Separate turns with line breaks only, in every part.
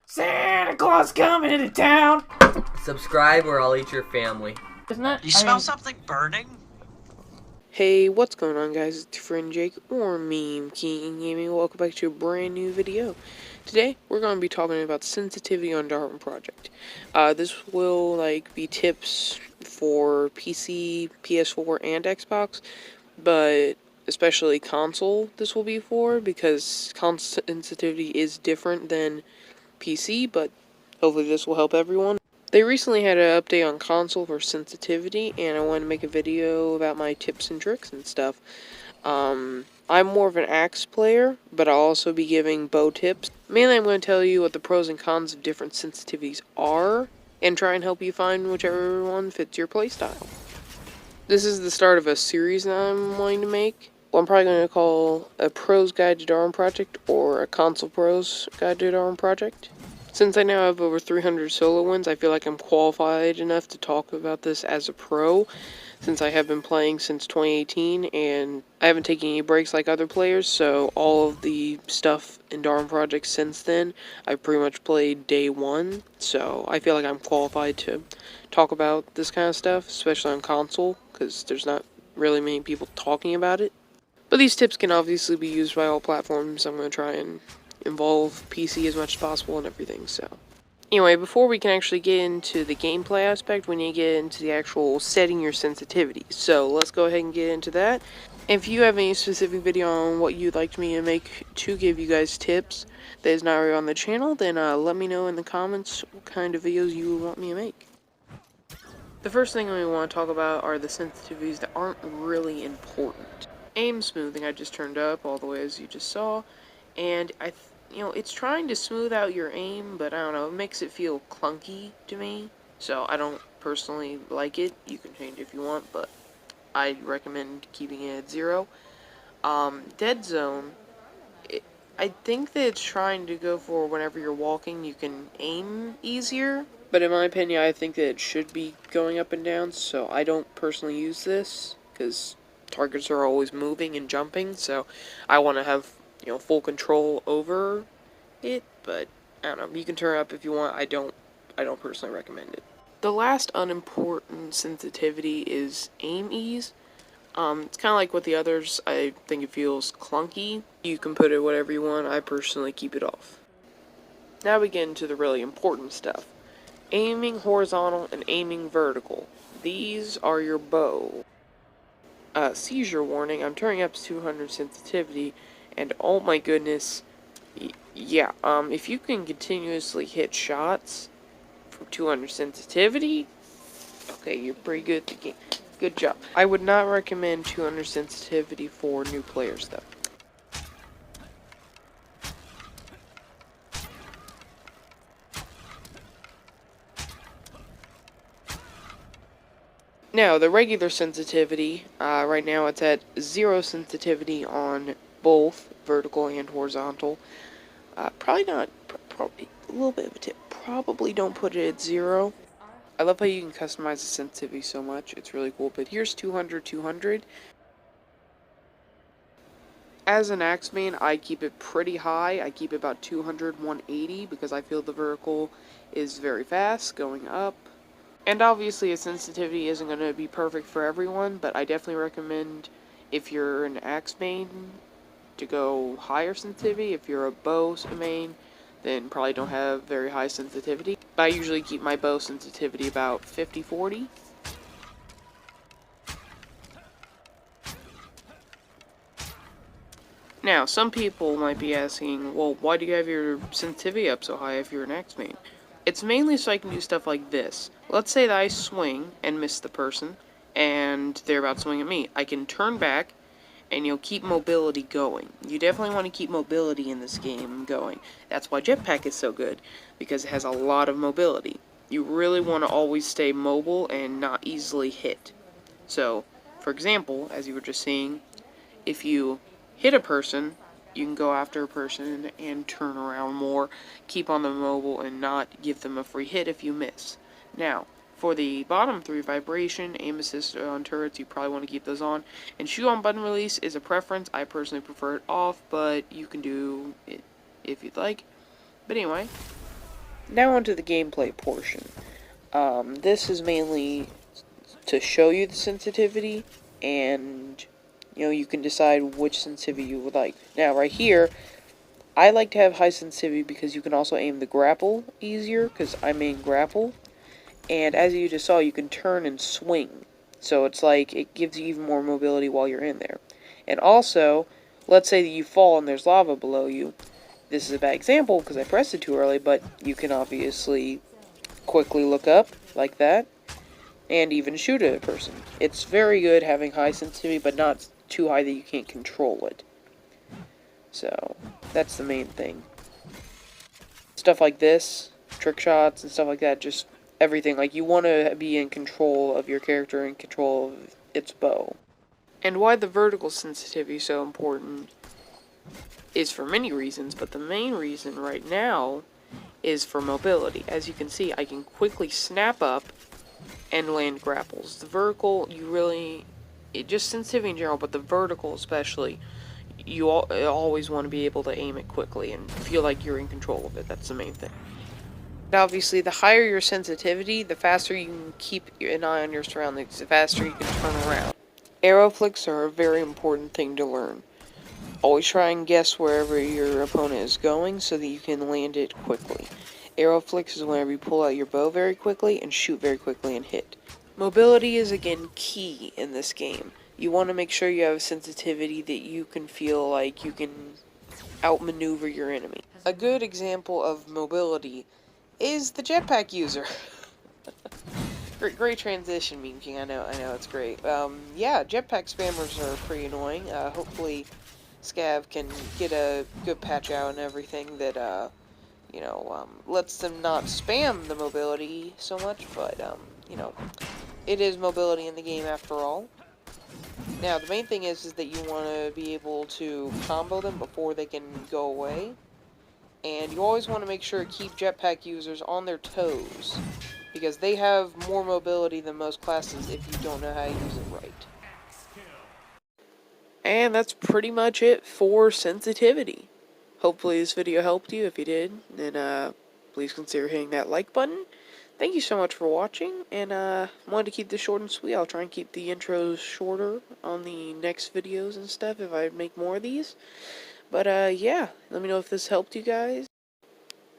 Santa Claus coming into town.
Subscribe or I'll eat your family.
Isn't it?
You smell something burning?
Hey, what's going on, guys? It's your friend Jake, or Meme King Gaming. Welcome back to a brand new video. Today, we're going to be talking about sensitivity on Darwin Project. This will, be tips for PC, PS4, and Xbox, but especially console this will be for, because console sensitivity is different than PC, but hopefully this will help everyone. They recently had an update on console for sensitivity, and I wanted to make a video about my tips and tricks and stuff. I'm more of an axe player, but I'll also be giving bow tips. Mainly I'm going to tell you what the pros and cons of different sensitivities are, and try and help you find whichever one fits your playstyle. This is the start of a series that I'm wanting to make. Well, I'm probably going to call a Pros Guide to Darwin Project, or a Console Pros Guide to Darwin Project. Since I now have over 300 solo wins, I feel like I'm qualified enough to talk about this as a pro, since I have been playing since 2018, and I haven't taken any breaks like other players, so all of the stuff in Darwin Project since then, I've pretty much played day one, so I feel like I'm qualified to talk about this kind of stuff, especially on console, because there's not really many people talking about it. But these tips can obviously be used by all platforms. I'm going to try and involve PC as much as possible and everything, so. Anyway, before we can actually get into the gameplay aspect, we need to get into the actual setting your sensitivity. So let's go ahead and get into that. If you have any specific video on what you'd like me to make to give you guys tips that is not already on the channel, then let me know in the comments what kind of videos you would want me to make. The first thing we want to talk about are the sensitivities that aren't really important. Aim smoothing I just turned up all the way as you just saw, and it's trying to smooth out your aim, but I don't know, it makes it feel clunky to me, so I don't personally like it. You can change it if you want, but I recommend keeping it at 0. Dead zone, I think that it's trying to go for whenever you're walking, you can aim easier, but in my opinion, I think that it should be going up and down, so I don't personally use this, because targets are always moving and jumping, so I want to have full control over it, but I don't know, you can turn it up if you want. I don't personally recommend it. The last unimportant sensitivity is aim ease. It's kind of like with the others. I think it feels clunky. You can put it whatever you want. I personally keep it off. Now we get into the really important stuff. Aiming horizontal and aiming vertical. These are your bow. Seizure warning, I'm turning up to 200 sensitivity, and oh my goodness, yeah, if you can continuously hit shots from 200 sensitivity, okay, you're pretty good at the game. Good job. I would not recommend 200 sensitivity for new players, though. Now, the regular sensitivity, right now it's at 0 sensitivity on both vertical and horizontal. Probably a little bit of a tip, probably don't put it at 0. I love how you can customize the sensitivity so much, it's really cool, but here's 200, 200. As an axe main, I keep it pretty high. I keep it about 200, 180, because I feel the vertical is very fast, going up. And obviously a sensitivity isn't going to be perfect for everyone, but I definitely recommend, if you're an axe main, to go higher sensitivity. If you're a bow main, then probably don't have very high sensitivity. But I usually keep my bow sensitivity about 50-40. Now, some people might be asking, well, why do you have your sensitivity up so high if you're an axe main? It's mainly so I can do stuff like this. Let's say that I swing and miss the person, and they're about to swing at me. I can turn back, and you'll keep mobility going. You definitely want to keep mobility in this game going. That's why Jetpack is so good, because it has a lot of mobility. You really want to always stay mobile and not easily hit. So, for example, as you were just seeing, if you hit a person, you can go after a person and turn around more, keep on the mobile, and not give them a free hit if you miss. Now, for the bottom 3, vibration, aim assist on turrets, you probably want to keep those on. And shoot on button release is a preference. I personally prefer it off, but you can do it if you'd like. But anyway, Now onto the gameplay portion. This is mainly to show you the sensitivity, and you can decide which sensitivity you would like. Now right here, I like to have high sensitivity because you can also aim the grapple easier, because I main grapple. And as you just saw, you can turn and swing. So it's like, it gives you even more mobility while you're in there. And also, let's say that you fall and there's lava below you. This is a bad example because I pressed it too early, but you can obviously quickly look up, like that, and even shoot at a person. It's very good having high sensitivity, but not too high that you can't control it. So, that's the main thing. Stuff like this, trick shots and stuff like that, just everything. Like, you want to be in control of your character and control of its bow. And why the vertical sensitivity is so important is for many reasons, but the main reason right now is for mobility. As you can see, I can quickly snap up and land grapples. The vertical, just sensitivity in general, but the vertical especially, you always want to be able to aim it quickly and feel like you're in control of it. That's the main thing. Now, obviously, the higher your sensitivity, the faster you can keep an eye on your surroundings, the faster you can turn around. Arrow flicks are a very important thing to learn. Always try and guess wherever your opponent is going so that you can land it quickly. Arrow flicks is whenever you pull out your bow very quickly and shoot very quickly and hit. Mobility is again key in this game. You want to make sure you have a sensitivity that you can feel like you can outmaneuver your enemy. A good example of mobility is the jetpack user. Great transition, Meme King. I know, it's great. Yeah, jetpack spammers are pretty annoying. Hopefully, Scav can get a good patch out and everything that, lets them not spam the mobility so much, but, it is mobility in the game after all. Now, the main thing is that you want to be able to combo them before they can go away. And you always want to make sure to keep jetpack users on their toes, because they have more mobility than most classes if you don't know how to use it right. And that's pretty much it for sensitivity. Hopefully this video helped you. If you did, then please consider hitting that like button. Thank you so much for watching, and wanted to keep this short and sweet. I'll try and keep the intros shorter on the next videos and stuff if I make more of these. But yeah, let me know if this helped you guys.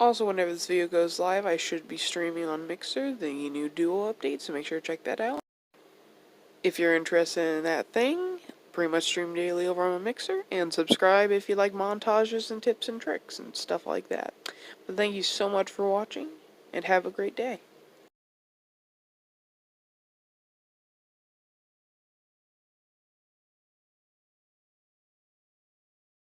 Also, whenever this video goes live, I should be streaming on Mixer, the new Duo update, so make sure to check that out. If you're interested in that thing, pretty much stream daily over on Mixer, and subscribe if you like montages and tips and tricks and stuff like that. But thank you so much for watching, and have a great day.